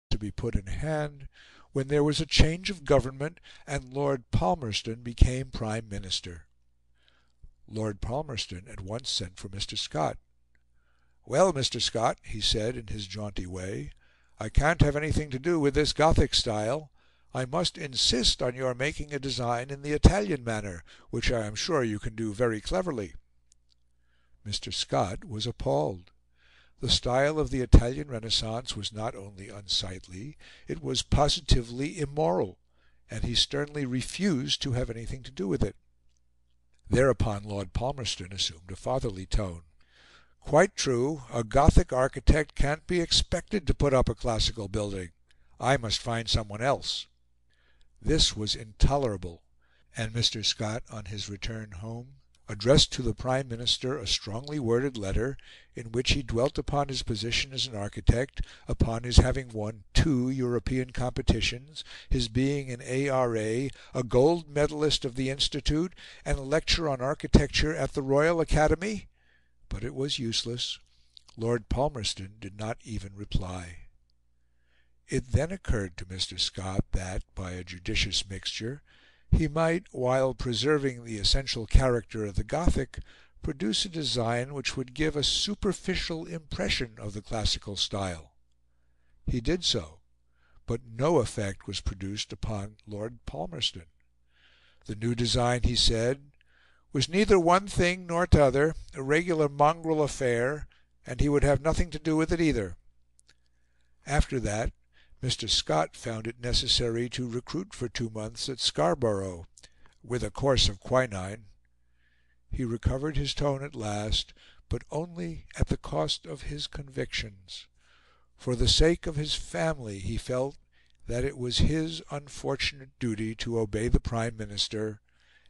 to be put in hand, when there was a change of government and Lord Palmerston became Prime Minister. Lord Palmerston at once sent for Mr. Scott. "Well, Mr. Scott," he said in his jaunty way, "I can't have anything to do with this Gothic style. I must insist on your making a design in the Italian manner, which I am sure you can do very cleverly." Mr. Scott was appalled. The style of the Italian Renaissance was not only unsightly, it was positively immoral, and he sternly refused to have anything to do with it. Thereupon Lord Palmerston assumed a fatherly tone. "Quite true. A Gothic architect can't be expected to put up a classical building. I must find someone else." This was intolerable, and Mr. Scott, on his return home, addressed to the Prime Minister a strongly worded letter, in which he dwelt upon his position as an architect, upon his having won 2 European competitions, his being an A.R.A., a gold medallist of the Institute, and a lecturer on architecture at the Royal Academy. But it was useless. Lord Palmerston did not even reply. It then occurred to Mr. Scott that, by a judicious mixture, he might, while preserving the essential character of the Gothic, produce a design which would give a superficial impression of the classical style. He did so, but no effect was produced upon Lord Palmerston. The new design, he said, was neither one thing nor t'other, a regular mongrel affair, and he would have nothing to do with it either. After that, Mr. Scott found it necessary to recruit for 2 months at Scarborough, with a course of quinine. He recovered his tone at last, but only at the cost of his convictions. For the sake of his family, he felt that it was his unfortunate duty to obey the Prime Minister,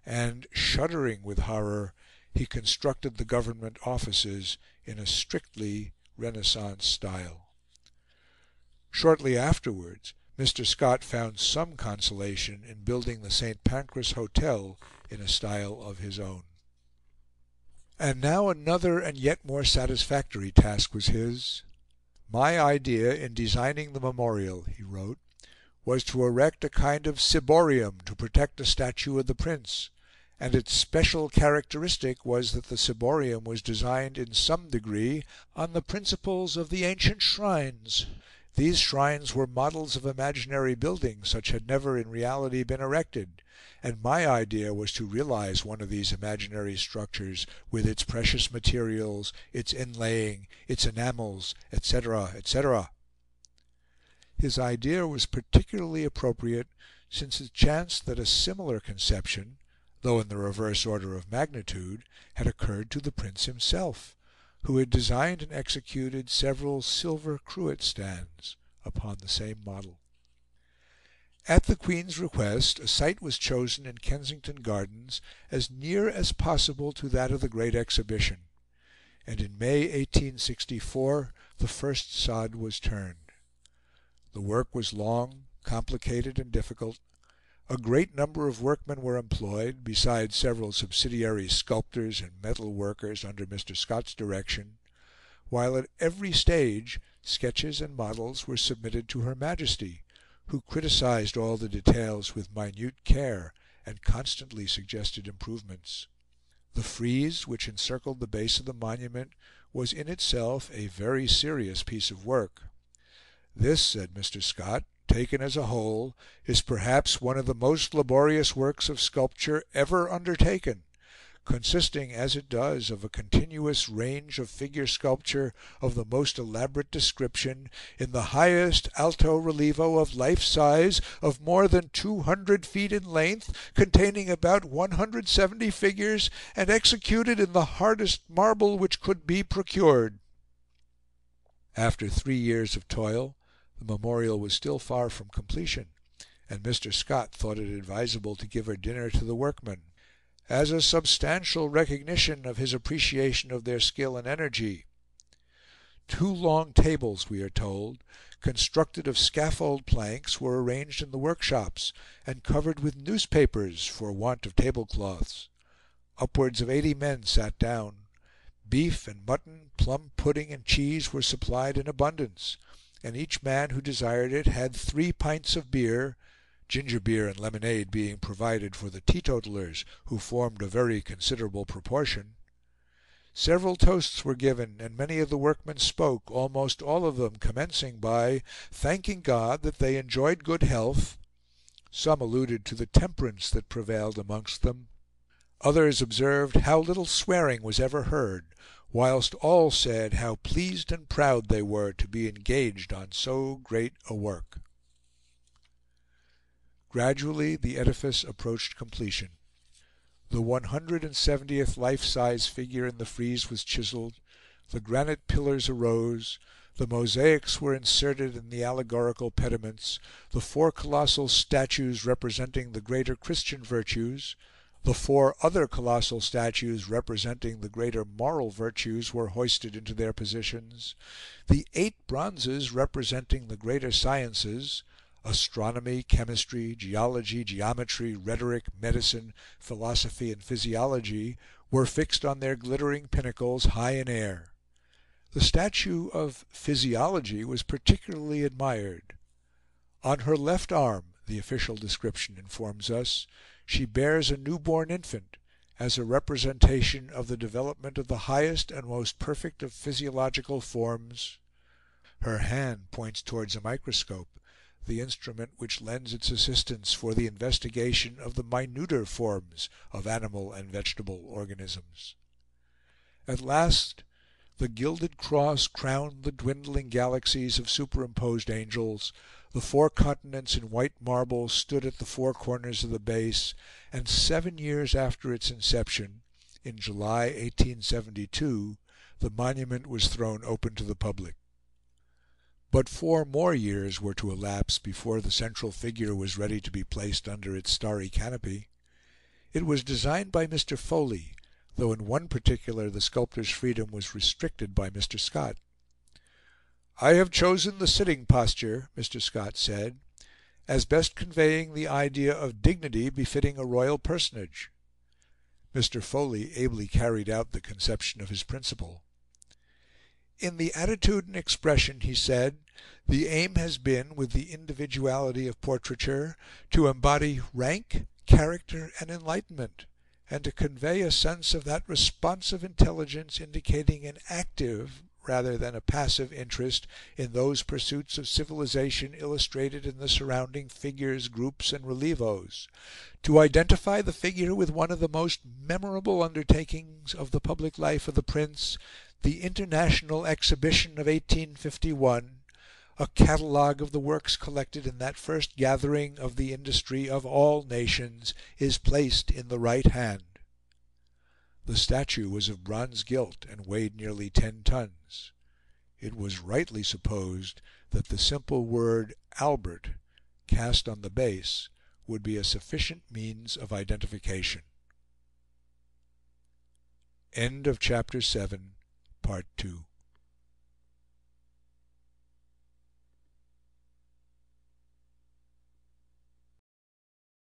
and, shuddering with horror, he constructed the Government offices in a strictly Renaissance style. Shortly afterwards, Mr. Scott found some consolation in building the St. Pancras Hotel in a style of his own. And now another and yet more satisfactory task was his. "My idea in designing the memorial," he wrote, "was to erect a kind of ciborium to protect a statue of the Prince, and its special characteristic was that the ciborium was designed in some degree on the principles of the ancient shrines. These shrines were models of imaginary buildings such had never in reality been erected, and my idea was to realise one of these imaginary structures, with its precious materials, its inlaying, its enamels, etc., etc." His idea was particularly appropriate, since it chanced that a similar conception, though in the reverse order of magnitude, had occurred to the Prince himself, who had designed and executed several silver cruet stands upon the same model. At the Queen's request, a site was chosen in Kensington Gardens as near as possible to that of the Great Exhibition, and in May 1864 the first sod was turned. The work was long, complicated, and difficult. A great number of workmen were employed, besides several subsidiary sculptors and metal workers under Mr. Scott's direction, while at every stage sketches and models were submitted to Her Majesty, who criticised all the details with minute care and constantly suggested improvements. The frieze which encircled the base of the monument was in itself a very serious piece of work. "This," said Mr. Scott, "taken as a whole, is perhaps one of the most laborious works of sculpture ever undertaken, consisting as it does of a continuous range of figure sculpture of the most elaborate description, in the highest alto relievo of life size, of more than 200 feet in length, containing about 170 figures, and executed in the hardest marble which could be procured." After 3 years of toil, the memorial was still far from completion, and Mr. Scott thought it advisable to give a dinner to the workmen, as a substantial recognition of his appreciation of their skill and energy. 2 long tables, we are told, constructed of scaffold planks, were arranged in the workshops, and covered with newspapers for want of tablecloths. Upwards of 80 men sat down. Beef and mutton, plum pudding and cheese were supplied in abundance, and each man who desired it had 3 pints of beer, ginger beer and lemonade being provided for the teetotalers, who formed a very considerable proportion. Several toasts were given, and many of the workmen spoke, almost all of them commencing by thanking God that they enjoyed good health. Some alluded to the temperance that prevailed amongst them. Others observed how little swearing was ever heard, whilst all said how pleased and proud they were to be engaged on so great a work. Gradually the edifice approached completion. The 170th life-size figure in the frieze was chiselled, the granite pillars arose, the mosaics were inserted in the allegorical pediments, the 4 colossal statues representing the greater Christian virtues, the 4 other colossal statues representing the greater moral virtues were hoisted into their positions, the 8 bronzes representing the greater sciences, astronomy, chemistry, geology, geometry, rhetoric, medicine, philosophy, and physiology, were fixed on their glittering pinnacles high in air. The statue of Physiology was particularly admired. On her left arm, the official description informs us, she bears a newborn infant, as a representation of the development of the highest and most perfect of physiological forms. Her hand points towards a microscope, the instrument which lends its assistance for the investigation of the minuter forms of animal and vegetable organisms. At last the gilded cross crowned the dwindling galaxies of superimposed angels, the 4 continents in white marble stood at the 4 corners of the base, and 7 years after its inception, in July 1872, the monument was thrown open to the public. But 4 more years were to elapse before the central figure was ready to be placed under its starry canopy. It was designed by Mr. Foley, though in one particular the sculptor's freedom was restricted by Mr. Scott. "I have chosen the sitting posture," Mr. Scott said, "as best conveying the idea of dignity befitting a royal personage." Mr. Foley ably carried out the conception of his principal. "In the attitude and expression," he said, "the aim has been, with the individuality of portraiture, to embody rank, character, and enlightenment, and to convey a sense of that responsive intelligence indicating an active rather than a passive interest in those pursuits of civilization illustrated in the surrounding figures, groups, and relievos, to identify the figure with one of the most memorable undertakings of the public life of the Prince, the International Exhibition of 1851, a catalogue of the works collected in that first gathering of the industry of all nations, is placed in the right hand." The statue was of bronze gilt and weighed nearly 10 tons. It was rightly supposed that the simple word Albert, cast on the base, would be a sufficient means of identification. End of Chapter 7, Part 2.